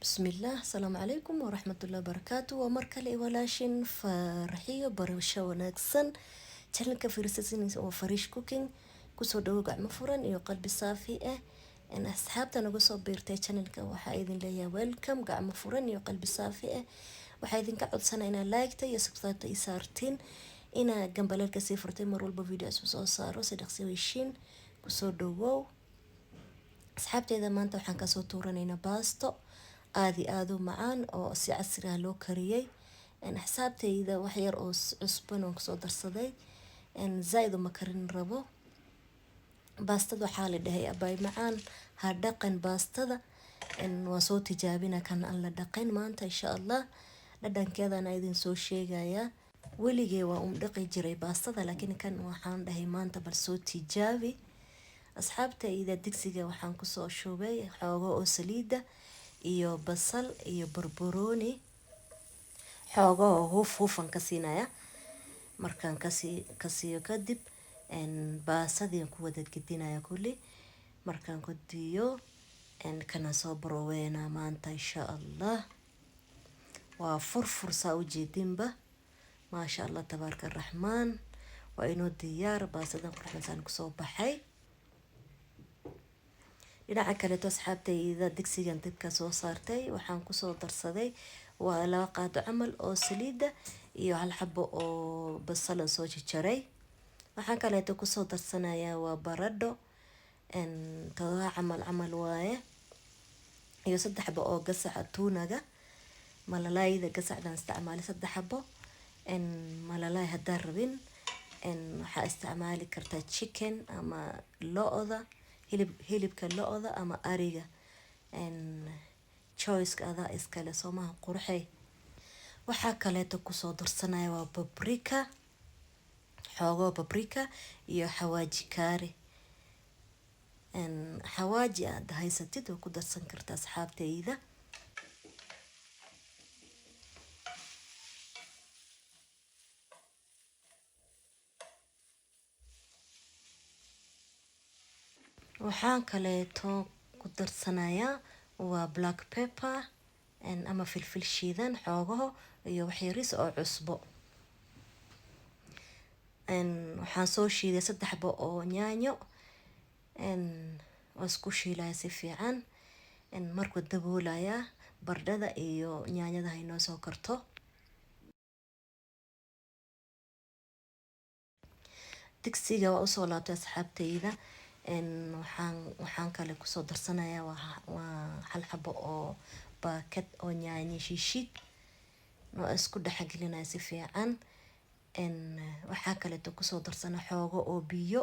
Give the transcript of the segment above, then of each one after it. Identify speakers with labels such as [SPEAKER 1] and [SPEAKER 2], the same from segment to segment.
[SPEAKER 1] بسم الله. السلام عليكم ورحمة الله وبركاته. ومركلي ولاشين فرحية برشا وناكسن تهلك في رسسين وفريش كوكينج كسو دوقع مفرن iyo qalbi saafi ah in asxaabta nagu soo biirtay channelka waxa idin leeyahay welcome gacmo furan iyo qalbi saafi ah waxa idin ka codsanaynaa like iyo subscribe iyo saartiin ina gambalelka sii furtay mar walba video soo saaro si dhaqsi weeshin kusoo dhawow asxaabteeda maanta waxaan ka soo tuuranaynaa baasto aad u macaan oo si casri ah loo kariyay xsaabtayda wax yar oo cusban oo soo darsaday zaid uma karin rabo baastada waxaa la dhahay abay macaan ha dhaqan baastada waa soo tijaabina kan aan la dhaqayn maanta insha Allah dhadhankeedana idin soo sheegaya weligay waa dhaqi jiray baastada laakiin kan waxaan dhahay maanta bal soo tijaabi asxaabtayda digsiga waxaan ku soo shubay xoogo oo saliida iyo basal iyo barbarooni xoogo hufan ka siinaya markaan kasiyo kadib baasadii ku wada gedinaya kulli markaan ku diyo kana soo broweena maanta insha Allah waa furfursa u jeedinba ma sha Allah tabaaraka raxmaan waa inoo diyaar baasadan qurxan ku soo baxay dhinaca kale asxaabtayda digsigan dibka soo saartay waxaan ku soo darsaday waa laba qaado camal oo saliida iyo hal xabo oo basal soo jaray waxaan kale ku soo darsanayaa waa baradho todoba camal waaye iyo saddex xabo oo gasac tuunaga malalayda gasacdan isticmaali saddex xabo malalay hadaa rabin waxa isticmaali kartaa chicken ama lo'da hilibka lo'da ama ariga choice ada iskale Soomaha qurxay waxa kale ku soo darsanaya waa paprika xoogo paprika iyo xawaaji kari xawaaji aad haysatid oo ku darsan kartaa asxaabtayda waxaan kale ku darsanayaa waa black pepper ama filfil shiidan xoogo iyo wax yaris oo cusbo waxaan soo shiiday saddex xabo oo yaanyo isku shiilaya si fiican markuu daboolaya bardhada iyo yaanyada inoo soo karto digsiga waa usoo laabtay asxaabtayda waxaan kale ku soo darsanayaa waa hal xabo oo baakad oo yaanyo shiishid oo isku dhaxgelinaya si fiican waxa kale ku soo darsana xoogo oo biyo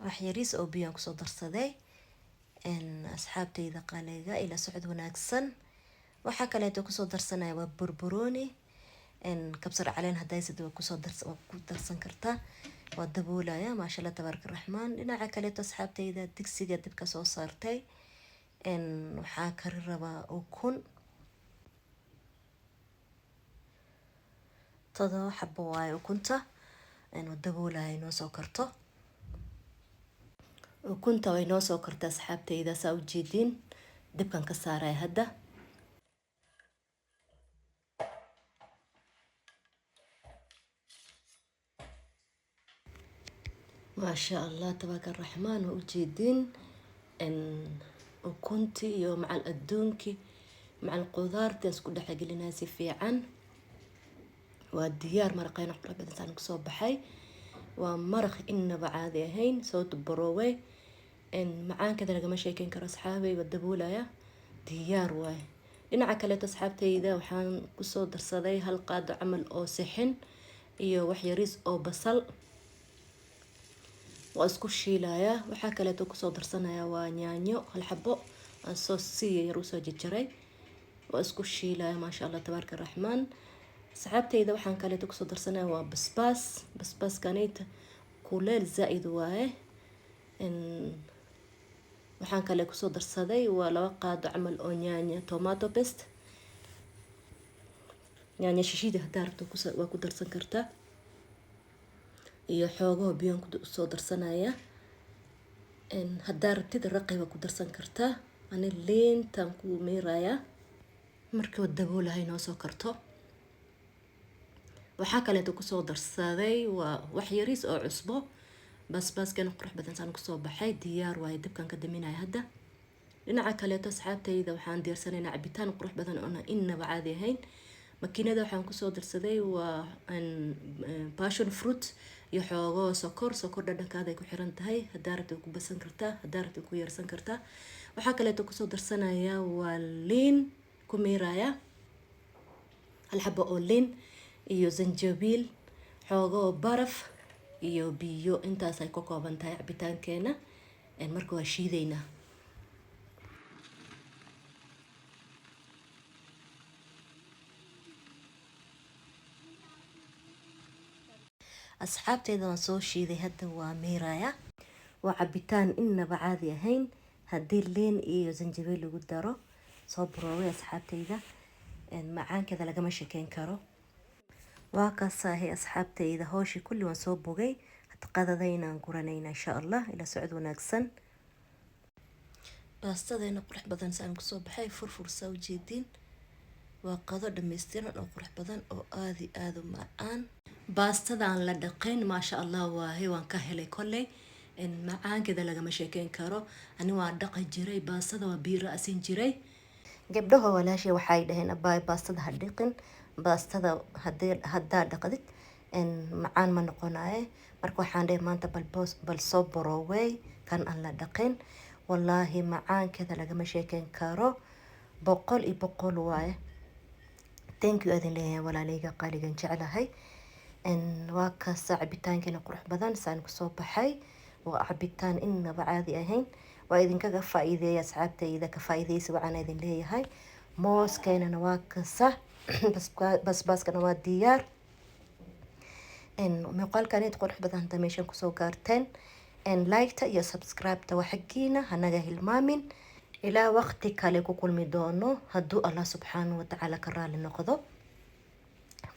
[SPEAKER 1] wax yaris oo biyo ku soo darsaday asxaabtayda qaaliga ila socod wanaagsan waxa kale ku soo darsanaya waa barbarooni kabsar caleen haday sidoo ku darsan kartaa waa daboolaya ma sha Allah tabaaraka raxmaan dhinaca kale asxaabtayda digsiga dibka soo saartay waxa kari rabaa ukun todoba xabo waaye ukunta daboolaya inoo soo karto ukunta way noo soo kartaa asxaabtayda saa u jeedin dibkan ka saaray hadda ما شاء الله تبارك الرحمن وجيدين وكنتي يوم مع الأدونكي مع القذار تسكو دحق لناسي في عن والديار مرقين قرب إنسان كسوب بحي ومرخ إن بعادي هين صوت بروي معان كذا لقى مشاكين كر أصحابي والدبولة يا ديار واي إن عكلت أصحابتي إذا وحان كسو درصدي هالقاد عمل أو سحن إيو وحي ريس أو بصل واسكو شيلايا waxa kale oo ku soo darsanaya waa yaanyo hal xabo soo yar soo jiray waa isku shiilaya ma sha Allah tabaaraka raxmaan saxaabtayda waxaan kale ku soo darsanaya waa basbaas kanita kuleel zaid waaye waxaan kale ku soo darsaday waa laba qaado camal oo yaanyo tomato paste yaanyo shishida daarto waa ku darsan kartaa iyo xoogo biyo ku soo darsanaya hadaa rabtid raqiba ku darsan kartaa ani liintan ku meeraya markii uu daboolahay noo soo karto. waxaa kale inta kusoo darsaday waa wax yariis oo cusbo basbaaskan qurux badan saan kusoo baxay diyaar waaye dabkan ka daminaya hadda. dhinaca kaleeto asxaabtayda waxaan diyaarsanaynaa cabitaan qurux badan oo innaba caadi ahayn. makiinada waxaan kusoo darsaday waa passion fruit iyo xoogo sokor dhadhankaada ay ku xiran tahay. haddaa rabta ku basan kartaa, haddaa rabta ku yarsan kartaa. waxaa kaleeto kusoo darsanaya waa liin ku meeraya hal xabo oo liin iyo zanjabiil, xoogo baraf iyo biyo. intaas ay ka kooban tahay cabitaankeena. marka waa shiidaynaa. asxaabteeda waan soo shiiday hadda waa meeraya. waa cabitaan innaba caadi ahayn haddii liin iyo zanjabiil lagu daro. soo baroobay asxaabteyda, macaankeeda lagama shekeyn karo. waa kasaahay asxaabteyda, hooshii kulli waan soo bogay. qadadaynaan guranayna insha allah. ila socod wanaagsan. baastadeena qurux badan saan kusoo baxay furfur soo jeedin. waa qado dhameystiran oo qurux badan oo aad iyo aad u macaan. baastadaan la dhaqayn maasha allah waahay waan ka helay kolley. macaankeeda lagama sheekeyn karo. ani waan dhaqi jiray baastada, waa biira asin jiray. gabdhaha walaashay waxay dhaheen abaay baastada ha dhiqin, baastada haddaa dhaqdid macaan ma noqonaye. marka waxaan dhahay maanta bal soo baroowey kan aan la dhaqin. wallaahi macaankeeda lagama sheekeyn karo. 100% waaye. thank you adin leeyahay walaalayga qaaligan jeclahay. waa kaas cabitaankeena qurux badan saan kusoo baxay. waa cabitaan innaba caadi ahayn. waa idinkaga faa'iideeya asxaabtayda, ka faa'iideysi waxaan idin leeyahay. mooskeenana waa kasa basbaaskana waa diyaar. muuqaalkan inta qurux badan hadda meeshan kusoo gaarteen. like-ta iyo subscribe-ta waa xaggiina, hanaga hilmaamin. ilaa waqti kale ku kulmi doono hadduu allah subxaanahu watacaala ka raali noqdo.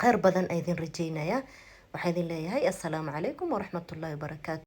[SPEAKER 1] khayr badan idin rajeynaya. waxaa idin leeyahay assalaamu calaykum waraxmatullaahi wabarakaatu.